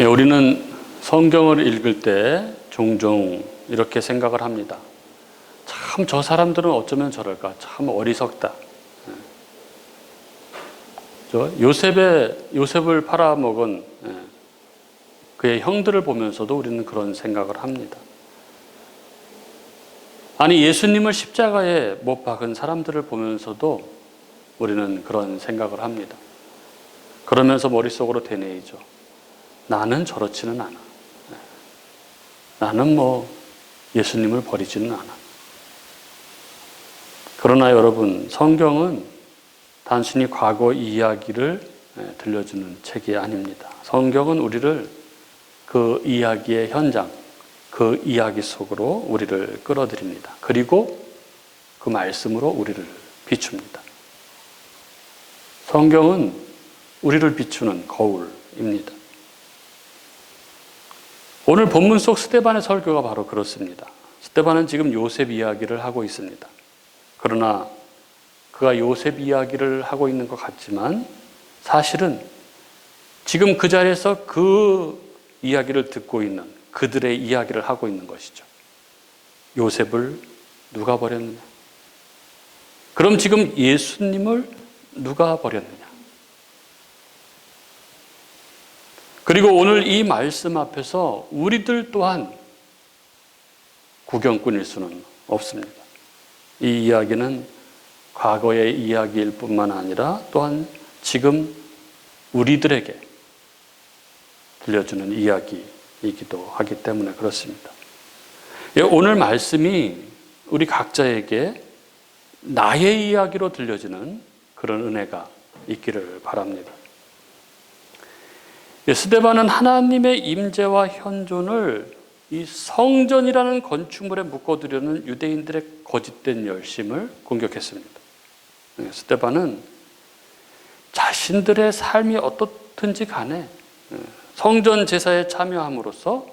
우리는 성경을 읽을 때 종종 이렇게 생각을 합니다. 참 저 사람들은 어쩌면 저럴까? 참 어리석다. 요셉을 팔아먹은 그의 형들을 보면서도 우리는 그런 생각을 합니다. 아니, 예수님을 십자가에 못 박은 사람들을 보면서도 우리는 그런 생각을 합니다. 그러면서 머릿속으로 되뇌이죠. 나는 저렇지는 않아. 나는 예수님을 버리지는 않아. 그러나 여러분, 성경은 단순히 과거 이야기를 들려주는 책이 아닙니다. 성경은 우리를 그 이야기의 현장, 그 이야기 속으로 우리를 끌어들입니다. 그리고 그 말씀으로 우리를 비춥니다. 성경은 우리를 비추는 거울입니다. 오늘 본문 속 스데반의 설교가 바로 그렇습니다. 스데반은 지금 요셉 이야기를 하고 있습니다. 그러나 그가 요셉 이야기를 하고 있는 것 같지만 사실은 지금 그 자리에서 그 이야기를 듣고 있는 그들의 이야기를 하고 있는 것이죠. 요셉을 누가 버렸느냐? 그럼 지금 예수님을 누가 버렸느냐? 그리고 오늘 이 말씀 앞에서 우리들 또한 구경꾼일 수는 없습니다. 이 이야기는 과거의 이야기일 뿐만 아니라 또한 지금 우리들에게 들려주는 이야기이기도 하기 때문에 그렇습니다. 오늘 말씀이 우리 각자에게 나의 이야기로 들려지는 그런 은혜가 있기를 바랍니다. 스데반은 하나님의 임재와 현존을 이 성전이라는 건축물에 묶어두려는 유대인들의 거짓된 열심을 공격했습니다. 스데반은 자신들의 삶이 어떻든지 간에 성전 제사에 참여함으로써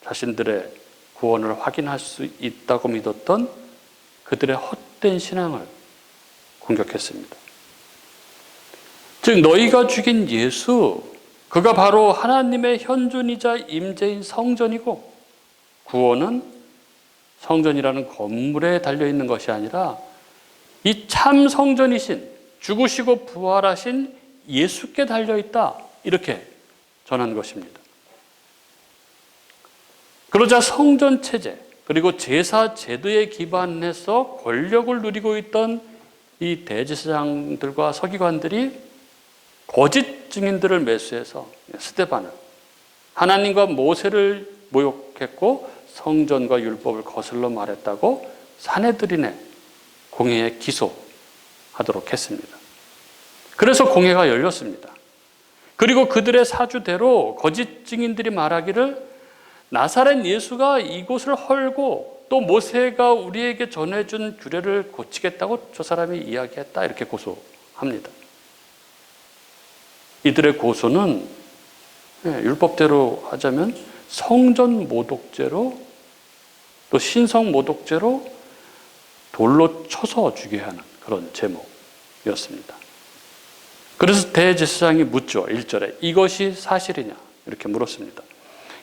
자신들의 구원을 확인할 수 있다고 믿었던 그들의 헛된 신앙을 공격했습니다. 즉 너희가 죽인 예수, 그가 바로 하나님의 현존이자 임재인 성전이고 구원은 성전이라는 건물에 달려있는 것이 아니라 이 참 성전이신 죽으시고 부활하신 예수께 달려있다, 이렇게 전한 것입니다. 그러자 성전 체제 그리고 제사 제도에 기반해서 권력을 누리고 있던 이 대제사장들과 서기관들이 거짓 증인들을 매수해서 스데반을, 하나님과 모세를 모욕했고 성전과 율법을 거슬러 말했다고 사내들인의 공회에 기소하도록 했습니다. 그래서 공회가 열렸습니다. 그리고 그들의 사주대로 거짓 증인들이 말하기를 나사렛 예수가 이곳을 헐고 또 모세가 우리에게 전해준 규례를 고치겠다고 저 사람이 이야기했다, 이렇게 고소합니다. 이들의 고소는 율법대로 하자면 성전 모독죄로 또 신성 모독죄로 돌로 쳐서 죽여야 하는 그런 제목이었습니다. 그래서 대제사장이 묻죠. 1절에 이것이 사실이냐, 이렇게 물었습니다.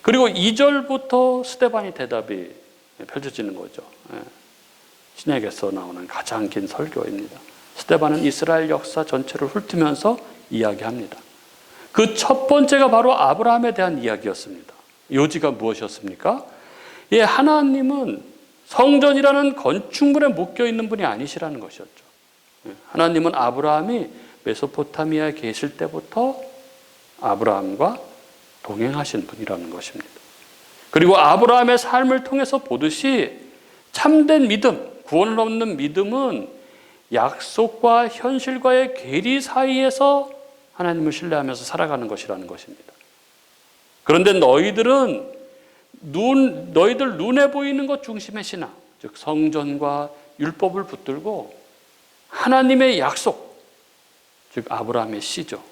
그리고 2절부터 스데반의 대답이 펼쳐지는 거죠. 신약에서 나오는 가장 긴 설교입니다. 스데반은 이스라엘 역사 전체를 훑으면서 이야기합니다. 그 첫 번째가 바로 아브라함에 대한 이야기였습니다. 요지가 무엇이었습니까? 하나님은 성전이라는 건축물에 묶여 있는 분이 아니시라는 것이었죠. 하나님은 아브라함이 메소포타미아에 계실 때부터 아브라함과 동행하신 분이라는 것입니다. 그리고 아브라함의 삶을 통해서 보듯이 참된 믿음, 구원을 얻는 믿음은 약속과 현실과의 괴리 사이에서 하나님을 신뢰하면서 살아가는 것이라는 것입니다. 그런데 너희들 눈에 보이는 것 중심의 신앙, 즉 성전과 율법을 붙들고 하나님의 약속, 즉 아브라함의 씨죠,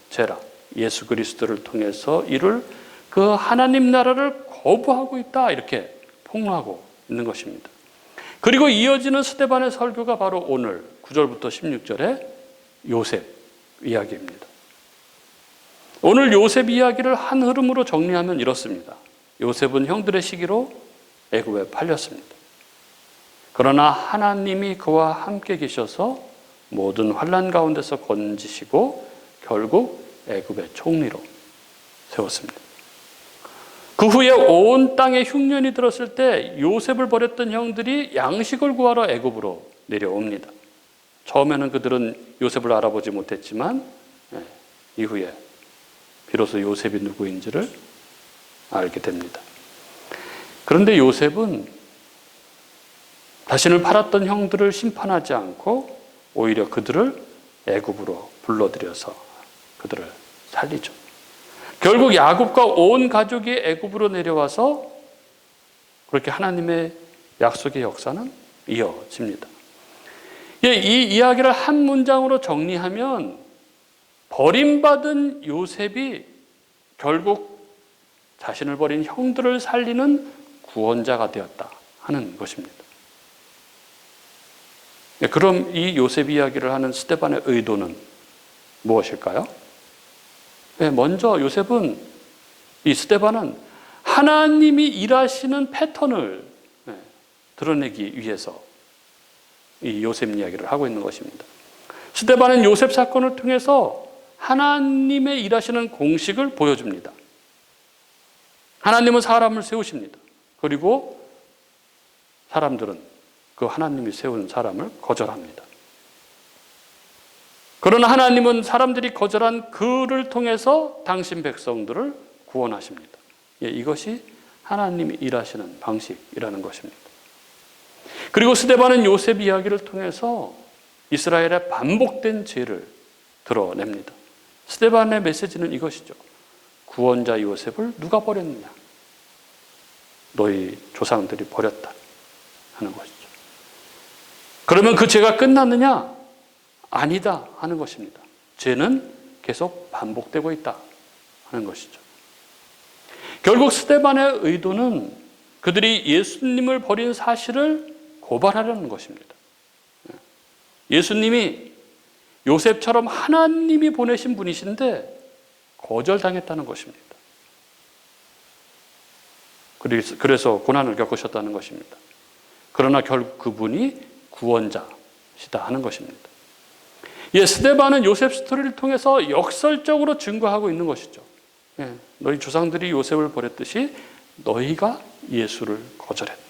제라, 예수 그리스도를 통해서 이룰 그 하나님 나라를 거부하고 있다, 이렇게 폭로하고 있는 것입니다. 그리고 이어지는 스데반의 설교가 바로 오늘 9절부터 16절의 요셉 이야기입니다. 오늘 요셉 이야기를 한 흐름으로 정리하면 이렇습니다. 요셉은 형들의 시기로 애굽에 팔렸습니다. 그러나 하나님이 그와 함께 계셔서 모든 환난 가운데서 건지시고 결국 애굽의 총리로 세웠습니다. 그 후에 온 땅에 흉년이 들었을 때 요셉을 버렸던 형들이 양식을 구하러 애굽으로 내려옵니다. 처음에는 그들은 요셉을 알아보지 못했지만 이후에 비로소 요셉이 누구인지를 알게 됩니다. 그런데 요셉은 자신을 팔았던 형들을 심판하지 않고 오히려 그들을 애굽으로 불러들여서 그들을 살리죠. 결국 야곱과 온 가족이 애굽으로 내려와서 그렇게 하나님의 약속의 역사는 이어집니다. 이 이야기를 한 문장으로 정리하면 버림받은 요셉이 결국 자신을 버린 형들을 살리는 구원자가 되었다 하는 것입니다. 그럼 이 요셉 이야기를 하는 스데반의 의도는 무엇일까요? 먼저 요셉은, 이 스데반은 하나님이 일하시는 패턴을 드러내기 위해서 이 요셉 이야기를 하고 있는 것입니다. 스데반은 요셉 사건을 통해서 하나님의 일하시는 공식을 보여줍니다. 하나님은 사람을 세우십니다. 그리고 사람들은 그 하나님이 세운 사람을 거절합니다. 그러나 하나님은 사람들이 거절한 그를 통해서 당신 백성들을 구원하십니다. 이것이 하나님이 일하시는 방식이라는 것입니다. 그리고 스데반은 요셉 이야기를 통해서 이스라엘의 반복된 죄를 드러냅니다. 스데반의 메시지는 이것이죠. 구원자 요셉을 누가 버렸느냐? 너희 조상들이 버렸다 하는 것이죠. 그러면 그 죄가 끝났느냐? 아니다 하는 것입니다. 죄는 계속 반복되고 있다 하는 것이죠. 결국 스데반의 의도는 그들이 예수님을 버린 사실을 고발하려는 것입니다. 예수님이 요셉처럼 하나님이 보내신 분이신데 거절당했다는 것입니다. 그래서 고난을 겪으셨다는 것입니다. 그러나 결국 그분이 구원자시다 하는 것입니다. 스데반은 요셉 스토리를 통해서 역설적으로 증거하고 있는 것이죠. 너희 조상들이 요셉을 버렸듯이 너희가 예수를 거절했다.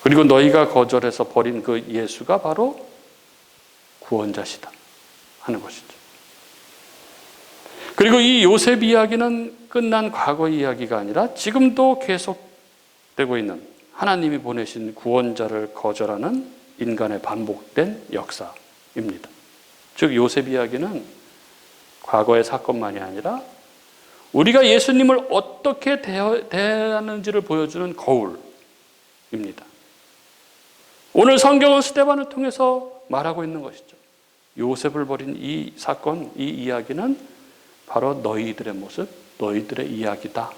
그리고 너희가 거절해서 버린 그 예수가 바로 구원자시다 하는 것이죠. 그리고 이 요셉 이야기는 끝난 과거 이야기가 아니라 지금도 계속되고 있는 하나님이 보내신 구원자를 거절하는 인간의 반복된 역사입니다. 즉 요셉 이야기는 과거의 사건만이 아니라 우리가 예수님을 어떻게 대하는지를 보여주는 거울입니다. 오늘 성경은 스데반을 통해서 말하고 있는 것이죠. 요셉을 버린 이 사건, 이 이야기는 바로 너희들의 모습, 너희들의 이야기다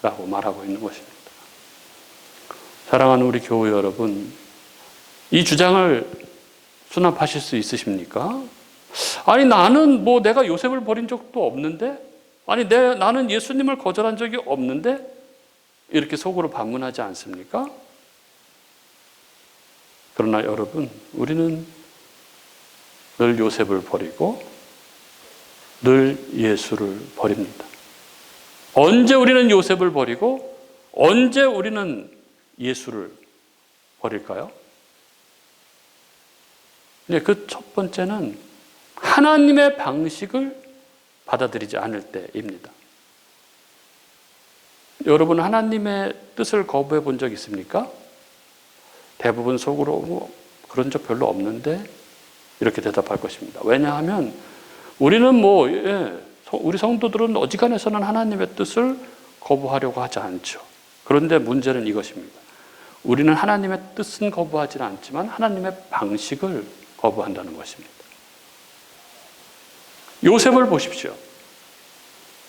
라고 말하고 있는 것입니다. 사랑하는 우리 교회 여러분, 이 주장을 수납하실 수 있으십니까? 아니 나는 내가 요셉을 버린 적도 없는데, 아니 나는 예수님을 거절한 적이 없는데 이렇게 속으로 반문하지 않습니까? 그러나 여러분, 우리는 늘 요셉을 버리고 늘 예수를 버립니다. 언제 우리는 요셉을 버리고 언제 우리는 예수를 버릴까요? 그 첫 번째는 하나님의 방식을 받아들이지 않을 때입니다. 여러분, 하나님의 뜻을 거부해 본 적 있습니까? 대부분 속으로 그런 적 별로 없는데 이렇게 대답할 것입니다. 왜냐하면 우리는 우리 성도들은 어지간해서는 하나님의 뜻을 거부하려고 하지 않죠. 그런데 문제는 이것입니다. 우리는 하나님의 뜻은 거부하지는 않지만 하나님의 방식을 거부한다는 것입니다. 요셉을 보십시오.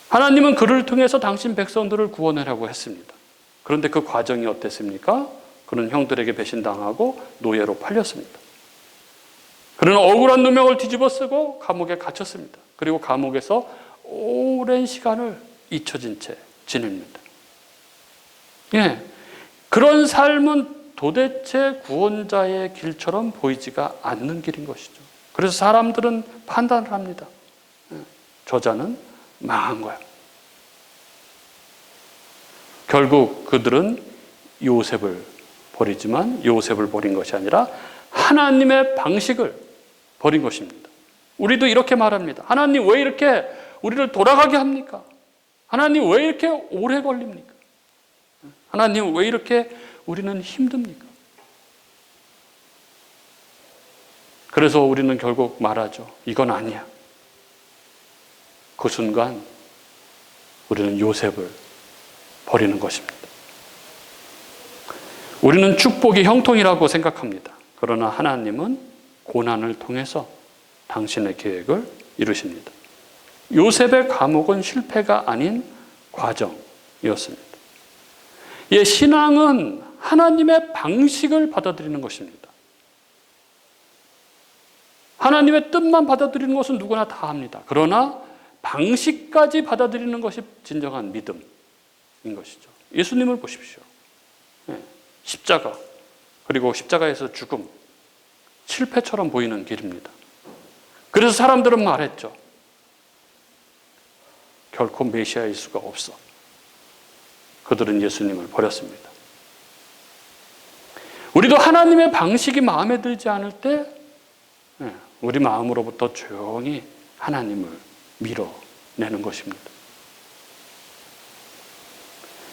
하나님은 그를 통해서 당신 백성들을 구원하려고 했습니다. 그런데 그 과정이 어땠습니까? 그는 형들에게 배신당하고 노예로 팔렸습니다. 그는 억울한 누명을 뒤집어 쓰고 감옥에 갇혔습니다. 그리고 감옥에서 오랜 시간을 잊혀진 채 지냅니다. 그런 삶은 도대체 구원자의 길처럼 보이지가 않는 길인 것이죠. 그래서 사람들은 판단을 합니다. 저자는 망한 거야. 결국 그들은 요셉을 버리지만 요셉을 버린 것이 아니라 하나님의 방식을 버린 것입니다. 우리도 이렇게 말합니다. 하나님 왜 이렇게 우리를 돌아가게 합니까? 하나님 왜 이렇게 오래 걸립니까? 하나님 왜 이렇게 우리는 힘듭니까? 그래서 우리는 결국 말하죠. 이건 아니야. 그 순간 우리는 요셉을 버리는 것입니다. 우리는 축복이 형통이라고 생각합니다. 그러나 하나님은 고난을 통해서 당신의 계획을 이루십니다. 요셉의 감옥은 실패가 아닌 과정이었습니다. 신앙은 하나님의 방식을 받아들이는 것입니다. 하나님의 뜻만 받아들이는 것은 누구나 다 합니다. 그러나 방식까지 받아들이는 것이 진정한 믿음인 것이죠. 예수님을 보십시오. 십자가, 그리고 십자가에서 죽음, 실패처럼 보이는 길입니다. 그래서 사람들은 말했죠. 결코 메시아일 수가 없어. 그들은 예수님을 버렸습니다. 우리도 하나님의 방식이 마음에 들지 않을 때 우리 마음으로부터 조용히 하나님을 밀어내는 것입니다.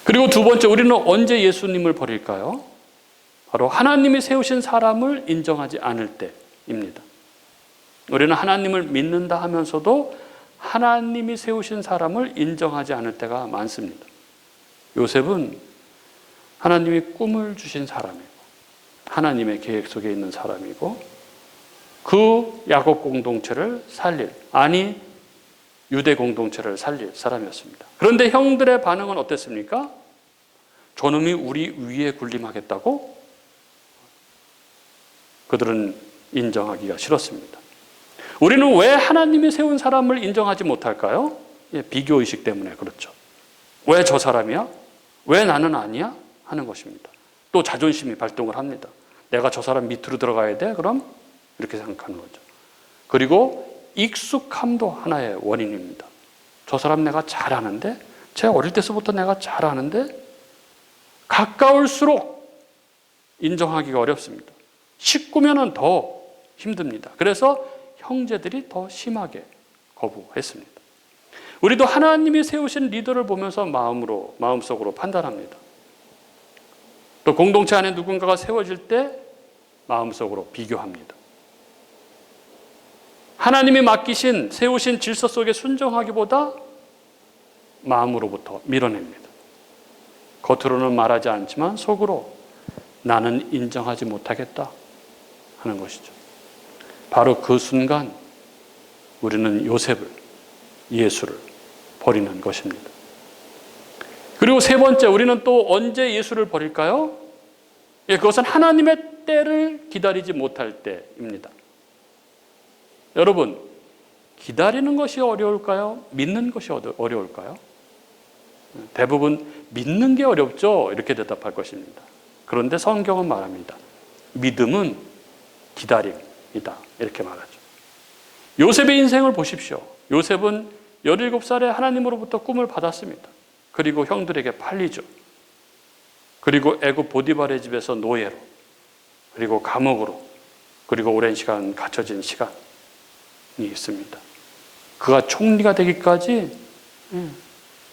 그리고 두 번째, 우리는 언제 예수님을 버릴까요? 바로 하나님이 세우신 사람을 인정하지 않을 때입니다. 우리는 하나님을 믿는다 하면서도 하나님이 세우신 사람을 인정하지 않을 때가 많습니다. 요셉은 하나님이 꿈을 주신 사람이고 하나님의 계획 속에 있는 사람이고 그 야곱 공동체를 살릴, 아니 유대 공동체를 살릴 사람이었습니다. 그런데 형들의 반응은 어땠습니까? 저놈이 우리 위에 군림하겠다고? 그들은 인정하기가 싫었습니다. 우리는 왜 하나님이 세운 사람을 인정하지 못할까요? 비교의식 때문에 그렇죠. 왜 저 사람이야? 왜 나는 아니야? 하는 것입니다. 또 자존심이 발동을 합니다. 내가 저 사람 밑으로 들어가야 돼? 그럼? 이렇게 생각하는 거죠. 그리고 익숙함도 하나의 원인입니다. 저 사람 내가 잘 아는데? 제 어릴 때서부터 내가 잘 아는데? 가까울수록 인정하기가 어렵습니다. 식구면은 더 힘듭니다. 그래서 형제들이 더 심하게 거부했습니다. 우리도 하나님이 세우신 리더를 보면서 마음속으로 판단합니다. 또 공동체 안에 누군가가 세워질 때 마음속으로 비교합니다. 하나님이 맡기신, 세우신 질서 속에 순종하기보다 마음으로부터 밀어냅니다. 겉으로는 말하지 않지만 속으로 나는 인정하지 못하겠다 하는 것이죠. 바로 그 순간 우리는 요셉을, 예수를 버리는 것입니다. 그리고 세 번째, 우리는 또 언제 예수를 버릴까요? 그것은 하나님의 때를 기다리지 못할 때입니다. 여러분, 기다리는 것이 어려울까요? 믿는 것이 어려울까요? 대부분 믿는 게 어렵죠? 이렇게 대답할 것입니다. 그런데 성경은 말합니다. 믿음은 기다림이다. 이렇게 말하죠. 요셉의 인생을 보십시오. 요셉은 17살에 하나님으로부터 꿈을 받았습니다. 그리고 형들에게 팔리죠. 그리고 애굽 보디발의 집에서 노예로, 그리고 감옥으로, 그리고 오랜 시간 갇혀진 시간이 있습니다. 그가 총리가 되기까지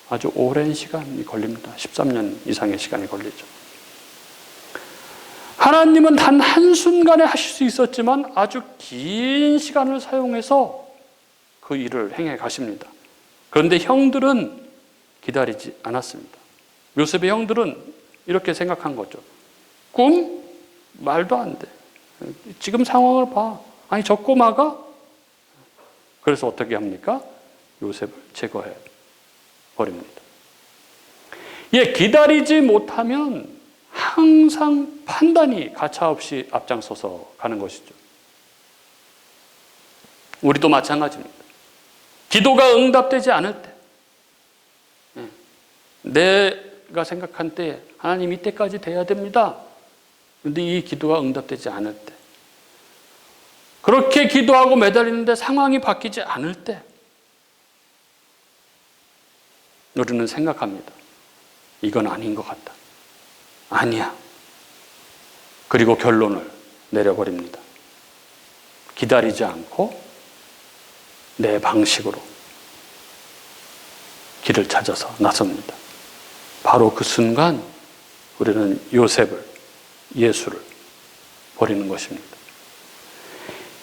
아주 오랜 시간이 걸립니다. 13년 이상의 시간이 걸리죠. 하나님은 단 한순간에 하실 수 있었지만 아주 긴 시간을 사용해서 그 일을 행해 가십니다. 그런데 형들은 기다리지 않았습니다. 요셉의 형들은 이렇게 생각한 거죠. 꿈? 말도 안 돼. 지금 상황을 봐. 아니 저 꼬마가? 그래서 어떻게 합니까? 요셉을 제거해 버립니다. 기다리지 못하면 항상 판단이 가차없이 앞장서서 가는 것이죠. 우리도 마찬가지입니다. 기도가 응답되지 않을 때, 내가 생각한 때 하나님 이때까지 돼야 됩니다. 그런데 이 기도가 응답되지 않을 때, 그렇게 기도하고 매달리는데 상황이 바뀌지 않을 때 우리는 생각합니다. 이건 아닌 것 같다. 아니야. 그리고 결론을 내려버립니다. 기다리지 않고 내 방식으로 길을 찾아서 나섭니다. 바로 그 순간 우리는 요셉을, 예수를 버리는 것입니다.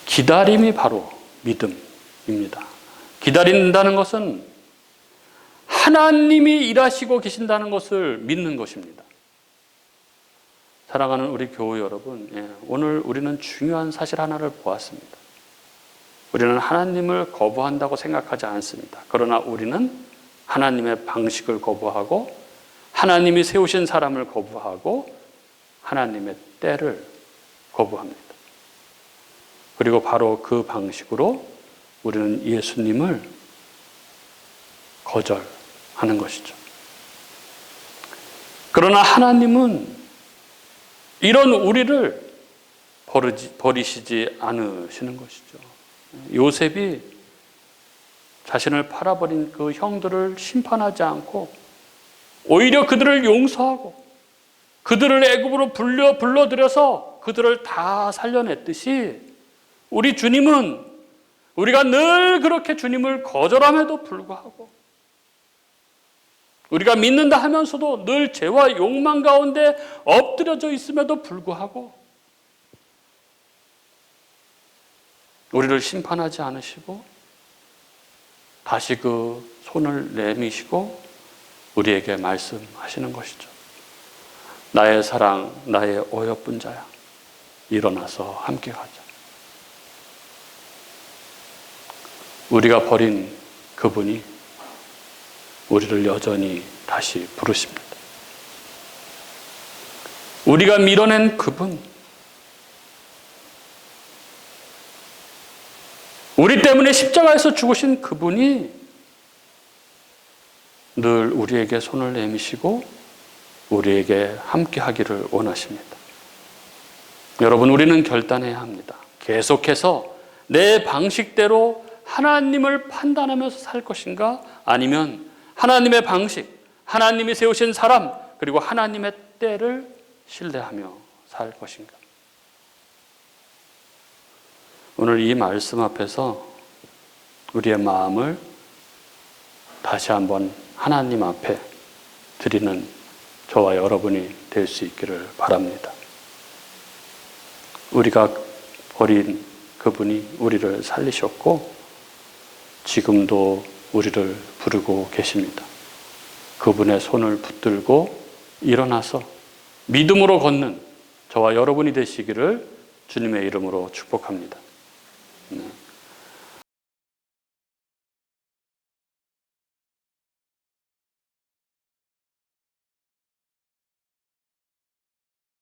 기다림이 바로 믿음입니다. 기다린다는 것은 하나님이 일하시고 계신다는 것을 믿는 것입니다. 사랑하는 우리 교우 여러분, 오늘 우리는 중요한 사실 하나를 보았습니다. 우리는 하나님을 거부한다고 생각하지 않습니다. 그러나 우리는 하나님의 방식을 거부하고 하나님이 세우신 사람을 거부하고 하나님의 때를 거부합니다. 그리고 바로 그 방식으로 우리는 예수님을 거절하는 것이죠. 그러나 하나님은 이런 우리를 버리시지 않으시는 것이죠. 요셉이 자신을 팔아버린 그 형들을 심판하지 않고 오히려 그들을 용서하고 그들을 애굽으로 불러들여서 그들을 다 살려냈듯이 우리 주님은 우리가 늘 그렇게 주님을 거절함에도 불구하고 우리가 믿는다 하면서도 늘 죄와 욕망 가운데 엎드려져 있음에도 불구하고 우리를 심판하지 않으시고 다시 그 손을 내미시고 우리에게 말씀하시는 것이죠. 나의 사랑, 나의 어여쁜 자야, 일어나서 함께 가자. 우리가 버린 그분이 우리를 여전히 다시 부르십니다. 우리가 밀어낸 그분, 우리 때문에 십자가에서 죽으신 그분이 늘 우리에게 손을 내미시고 우리에게 함께 하기를 원하십니다. 여러분, 우리는 결단해야 합니다. 계속해서 내 방식대로 하나님을 판단하면서 살 것인가? 아니면 하나님의 방식, 하나님이 세우신 사람, 그리고 하나님의 때를 신뢰하며 살 것인가? 오늘 이 말씀 앞에서 우리의 마음을 다시 한번 하나님 앞에 드리는 저와 여러분이 될 수 있기를 바랍니다. 우리가 버린 그분이 우리를 살리셨고 지금도 우리를 부르고 계십니다. 그분의 손을 붙들고 일어나서 믿음으로 걷는 저와 여러분이 되시기를 주님의 이름으로 축복합니다.